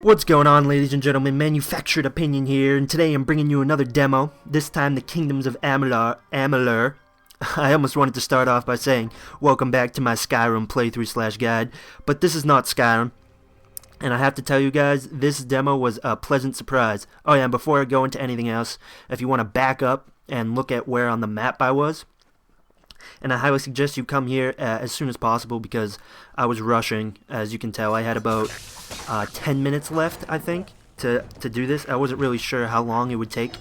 What's going on, ladies and gentlemen? Manufactured Opinion here, and today I'm bringing you another demo, this time the Kingdoms of Amalur. I almost wanted to start off by saying, welcome back to my Skyrim playthrough/guide, but this is not Skyrim, and I have to tell you guys, this demo was a pleasant surprise. Oh yeah, and before I go into anything else, if you want to back up and look at where on the map I was, and I highly suggest you come here as soon as possible because I was rushing. As you can tell, I had about 10 minutes left, I think, to do this. I wasn't really sure how long it would take,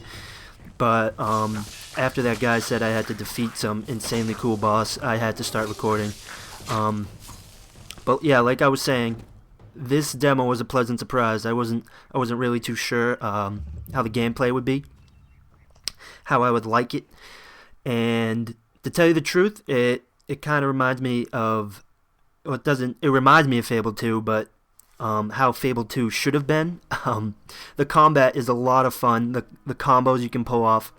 but after that guy said I had to defeat some insanely cool boss, I had to start recording. But yeah, like I was saying, this demo was a pleasant surprise. I wasn't really too sure how the gameplay would be, how I would like it, and to tell you the truth, it kind of reminds me of, well, it doesn't, it reminds me of Fable 2, but how Fable 2 should have been. The combat is a lot of fun. The combos you can pull off,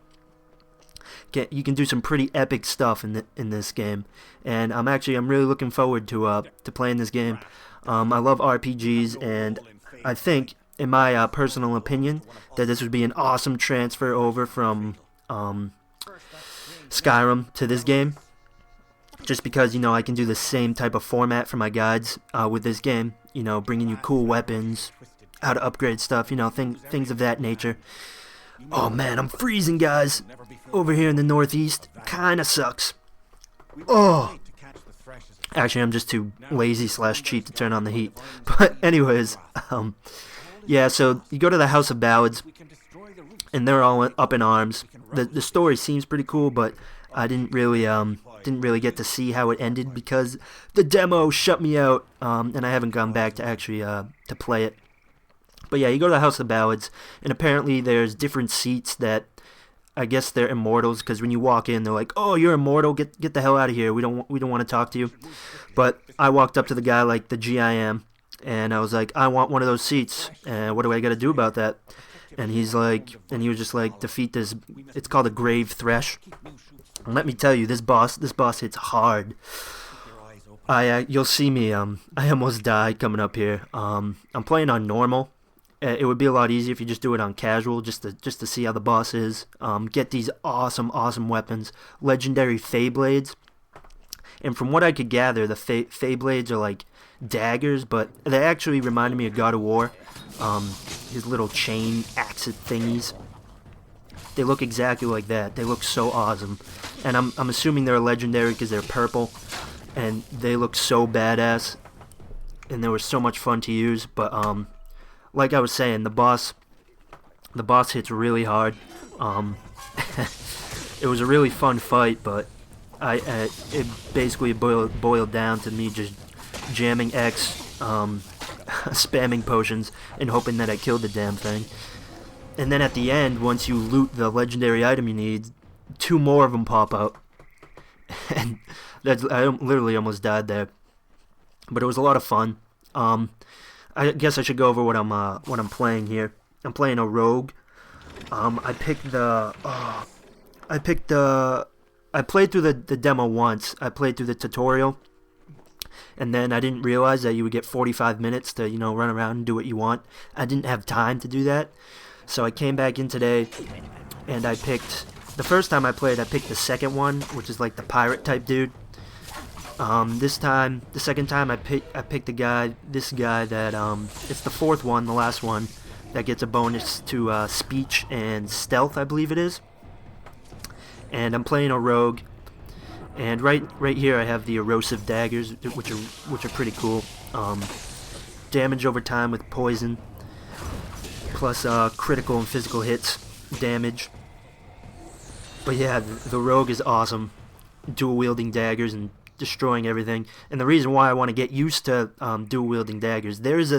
you can do some pretty epic stuff in this game, and I'm really looking forward to playing this game. I love RPGs, and I think, in my personal opinion, that this would be an awesome transfer over from Skyrim to this game, just because, you know, I can do the same type of format for my guides with this game, you know, bringing you cool weapons, how to upgrade stuff, you know, things of that nature. Oh man, I'm freezing, guys, over here in the northeast. Kinda sucks. Oh, actually, I'm just too lazy/cheap to turn on the heat. But anyways, yeah, so you go to the House of Ballads, and they're all up in arms. The story seems pretty cool, but I didn't really get to see how it ended because the demo shut me out, and I haven't gone back to actually to play it. But yeah, you go to the House of Ballads, and apparently there's different seats that I guess they're immortals, because when you walk in, they're like, "Oh, you're immortal. Get the hell out of here. We don't want to talk to you." But I walked up to the guy, like the GIM, and I was like, "I want one of those seats. And what do I got to do about that?" And he was just like, defeat this. It's called a Grave Thresh. And let me tell you, this boss hits hard. You'll see me. I almost died coming up here. I'm playing on normal. It would be a lot easier if you just do it on casual, just to see how the boss is. Get these awesome weapons, legendary Faeblades. And from what I could gather, the Faeblades are like daggers, but they actually reminded me of God of War. His little chain axe thingies. They look exactly like that. They look so awesome. And I'm assuming they're legendary because they're purple. And they look so badass. And they were so much fun to use. But like I was saying, the boss hits really hard. It was a really fun fight, but it basically boiled down to me just jamming X, spamming potions, and hoping that I killed the damn thing. And then at the end, once you loot the legendary item you need, 2 more of them pop out. And I literally almost died there. But it was a lot of fun. I guess I should go over what I'm playing here. I'm playing a rogue. I played through the demo once. I played through the tutorial. And then I didn't realize that you would get 45 minutes to, you know, run around and do what you want. I didn't have time to do that. So I came back in today, and I picked, the first time I played, I picked the second one, which is like the pirate type dude. The second time I picked this guy that, it's the 4th one, the last one, that gets a bonus to speech and stealth, I believe it is. And I'm playing a rogue. And right here I have the erosive daggers, which are pretty cool. Damage over time with poison, plus critical and physical hits damage. But yeah, the rogue is awesome, dual wielding daggers and destroying everything. And the reason why I want to get used to dual wielding daggers, there is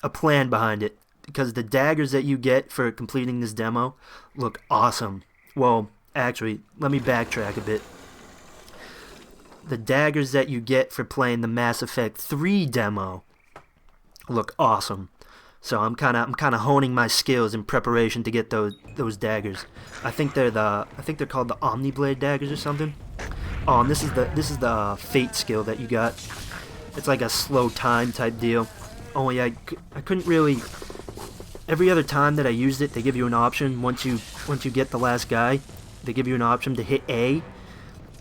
a plan behind it, because the daggers that you get for completing this demo look awesome. Well, actually, let me backtrack a bit. The daggers that you get for playing the Mass Effect 3 demo look awesome. So I'm kind of honing my skills in preparation to get those daggers. I think they're called the Omniblade daggers or something. Oh, and this is the Fate skill that you got. It's like a slow time type deal. only I couldn't really. Every other time that I used it, they give you an option. Once you get the last guy, they give you an option to hit A,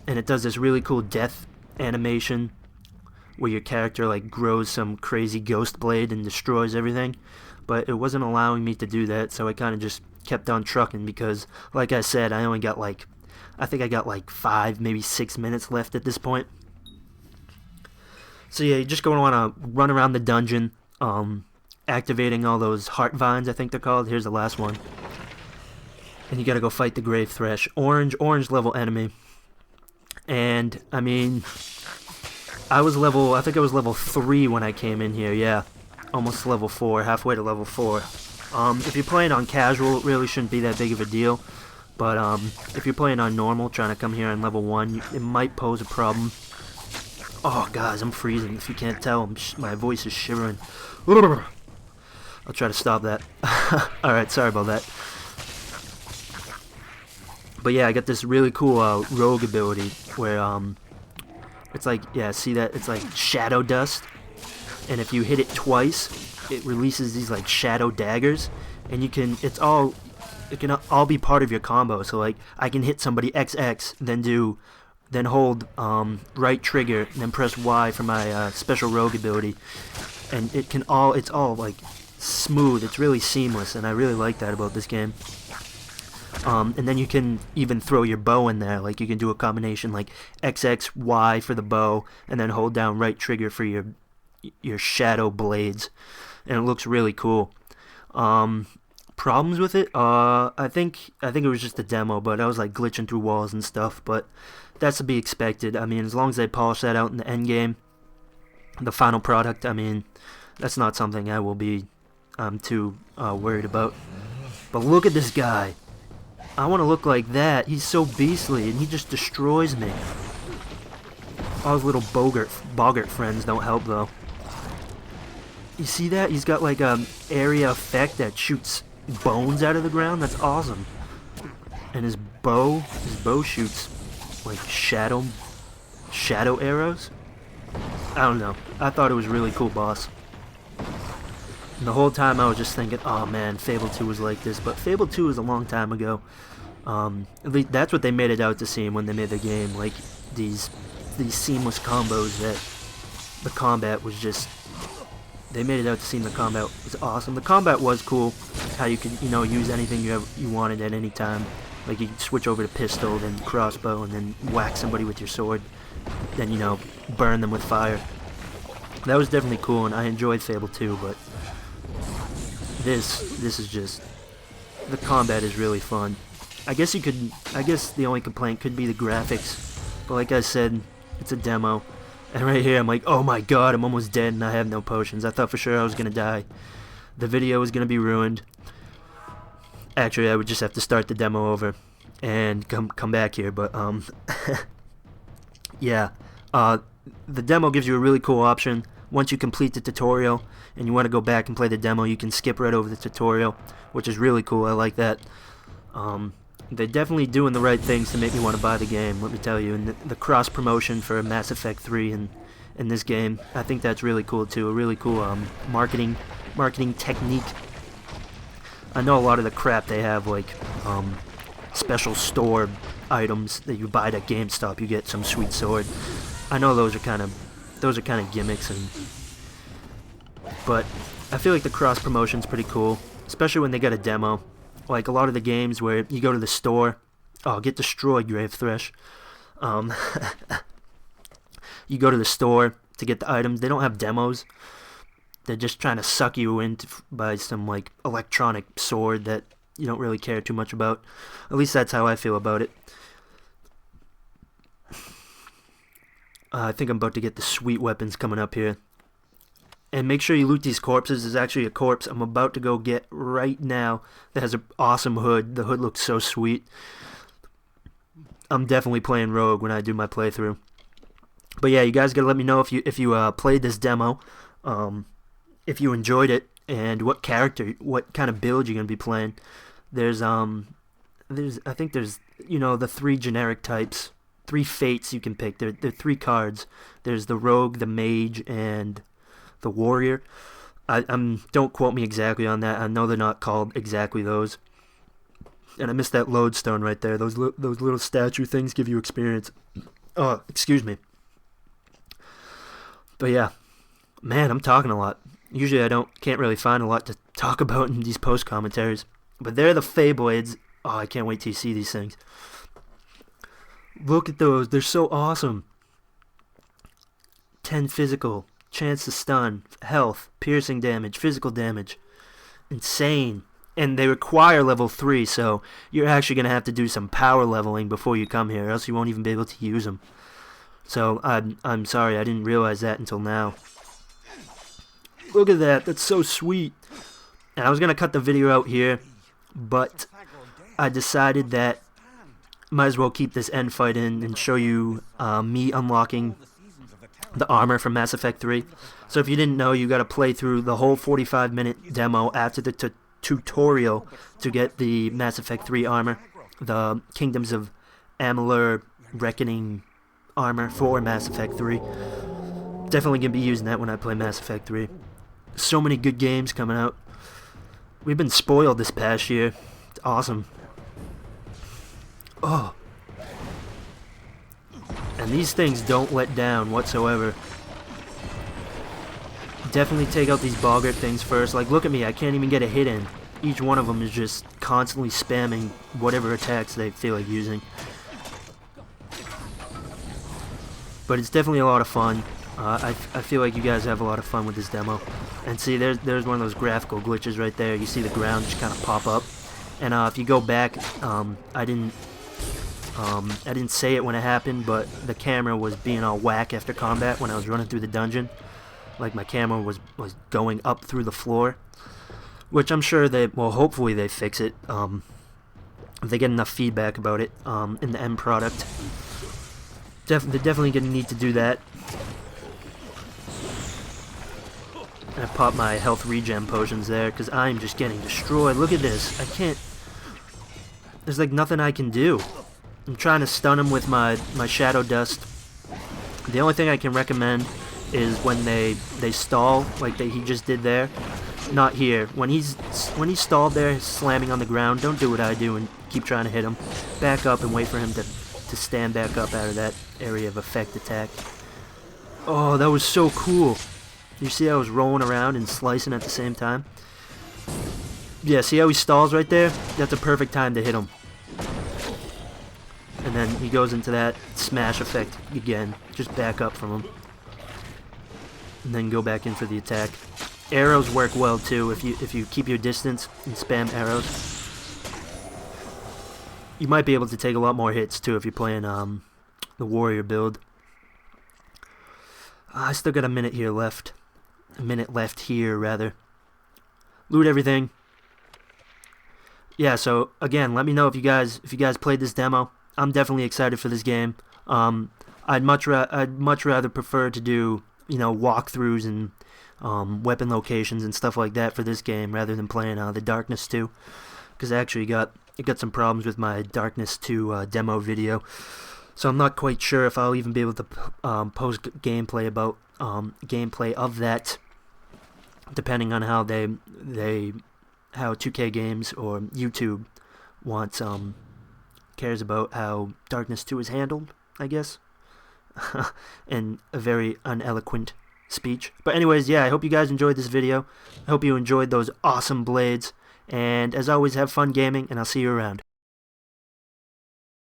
and it does this really cool death animation where your character like grows some crazy ghost blade and destroys everything. But it wasn't allowing me to do that, so I kind of just kept on trucking because, like I said, I only got like, I think I got like 5, maybe 6 minutes left at this point. So yeah, you're just going to want to run around the dungeon, activating all those heart vines, I think they're called. Here's the last one. And you gotta go fight the Grave Thresh. Orange level enemy. And, I mean, I think I was level 3 when I came in here, yeah. Almost level 4, halfway to level 4. If you're playing on casual, it really shouldn't be that big of a deal. But, if you're playing on normal, trying to come here on level 1, it might pose a problem. Oh, guys, I'm freezing. If you can't tell, my voice is shivering. I'll try to stop that. Alright, sorry about that. But yeah, I got this really cool rogue ability where it's like, yeah, see that? It's like shadow dust. And if you hit it twice, it releases these like shadow daggers. And it can all be part of your combo. So like, I can hit somebody XX, then hold right trigger, and then press Y for my special rogue ability. And it's all like smooth. It's really seamless, and I really like that about this game. And then you can even throw your bow in there. Like you can do a combination like XXY for the bow, and then hold down right trigger for your shadow blades, and it looks really cool. Problems with it? I think it was just a demo, but I was like glitching through walls and stuff. But that's to be expected. I mean, as long as they polish that out in the end game, the final product, I mean, that's not something I will be too worried about. But look at this guy. I want to look like that. He's so beastly, and he just destroys me. All his little boggart friends don't help, though. You see that? He's got like an area effect that shoots bones out of the ground. That's awesome. And his bow shoots like shadow arrows. I don't know. I thought it was a really cool boss. And the whole time I was just thinking, oh man, Fable 2 was like this. But Fable 2 was a long time ago. At least that's what they made it out to seem when they made the game. Like these seamless combos that the combat was just... They made it out to seem the combat was awesome. The combat was cool. How you could, use anything you wanted at any time. Like you could switch over to pistol, then crossbow, and then whack somebody with your sword. Then, burn them with fire. That was definitely cool, and I enjoyed Fable 2, but this is just... The combat is really fun. I guess the only complaint could be the graphics. But like I said, it's a demo. And right here, I'm like, oh my god, I'm almost dead and I have no potions. I thought for sure I was gonna die. The video was gonna be ruined. Actually, I would just have to start the demo over and come back here, but yeah. The demo gives you a really cool option. Once you complete the tutorial and you want to go back and play the demo, you can skip right over the tutorial, which is really cool. I like that. They're definitely doing the right things to make me want to buy the game, let me tell you. And the cross-promotion for Mass Effect 3 in this game, I think that's really cool too. A really cool marketing technique. I know a lot of the crap they have, like special store items that you buy at GameStop, you get some sweet sword. I know those are kind of gimmicks, but I feel like the cross-promotion's pretty cool, especially when they got a demo. Like a lot of the games where you go to the store, get destroyed, Grave Thresh. You go to the store to get the items. They don't have demos. They're just trying to suck you in by some like electronic sword that you don't really care too much about. At least that's how I feel about it. I think I'm about to get the sweet weapons coming up here. And make sure you loot these corpses. There's actually a corpse I'm about to go get right now that has an awesome hood. The hood looks so sweet. I'm definitely playing Rogue when I do my playthrough. But yeah, you guys gotta let me know if you played this demo, if you enjoyed it, and what kind of build you're gonna be playing. I think there's the 3 generic types, 3 fates you can pick. They're 3 cards. There's the Rogue, the Mage, and the Warrior. Don't quote me exactly on that. I know they're not called exactly those. And I missed that lodestone right there. Those little statue things give you experience. Oh, excuse me. But yeah, man, I'm talking a lot. Usually can't really find a lot to talk about in these post commentaries. But they're the Faeblades. Oh, I can't wait till you see these things. Look at those. They're so awesome. 10 physical. Chance to stun. Health. Piercing damage. Physical damage. Insane. And they require level 3, so you're actually going to have to do some power leveling before you come here, or else you won't even be able to use them. So I'm sorry, I didn't realize that until now. Look at that. That's so sweet. And I was going to cut the video out here, but I decided that might as well keep this end fight in and show you me unlocking the armor from Mass Effect 3. So if you didn't know, you got to play through the whole 45-minute demo after the tutorial to get the Mass Effect 3 armor, the Kingdoms of Amalur Reckoning armor for Mass Effect 3. Definitely going to be using that when I play Mass Effect 3. So many good games coming out. We've been spoiled this past year. It's awesome. Oh. And these things don't let down whatsoever. Definitely take out these boggart things first. Like, look at me, I can't even get a hit in. Each one of them is just constantly spamming whatever attacks they feel like using. But it's definitely a lot of fun. I feel like you guys have a lot of fun with this demo. And see, there's one of those graphical glitches right there. You see the ground just kind of pop up. And if you go back, I didn't say it when it happened, but the camera was being all whack after combat when I was running through the dungeon. Like my camera was going up through the floor, which I'm sure hopefully they fix it. If they get enough feedback about it in the end product. They're definitely gonna need to do that. And I popped my health regen potions there because I'm just getting destroyed. Look at this. I can't. There's like nothing I can do. I'm trying to stun him with my shadow dust. The only thing I can recommend is when they stall, like he just did there. Not here. When he's stalled there, slamming on the ground, don't do what I do and keep trying to hit him. Back up and wait for him to stand back up out of that area of effect attack. Oh, that was so cool. You see I was rolling around and slicing at the same time? Yeah, see how he stalls right there? That's a perfect time to hit him. And then he goes into that smash effect again. Just back up from him. And then go back in for the attack. Arrows work well too if you keep your distance and spam arrows. You might be able to take a lot more hits too if you're playing the warrior build. I still got a minute here left. A minute left here rather. Loot everything. Yeah, so again, let me know if you guys played this demo. I'm definitely excited for this game. I'd much rather prefer to do walkthroughs and weapon locations and stuff like that for this game rather than playing the Darkness 2, because I actually got some problems with my Darkness 2 demo video, so I'm not quite sure if I'll even be able to post gameplay about gameplay of that, depending on how how 2K Games or YouTube wants cares about how Darkness 2 is handled, I guess. In a very uneloquent speech. But anyways, yeah, I hope you guys enjoyed this video. I hope you enjoyed those awesome blades. And as always, have fun gaming, and I'll see you around.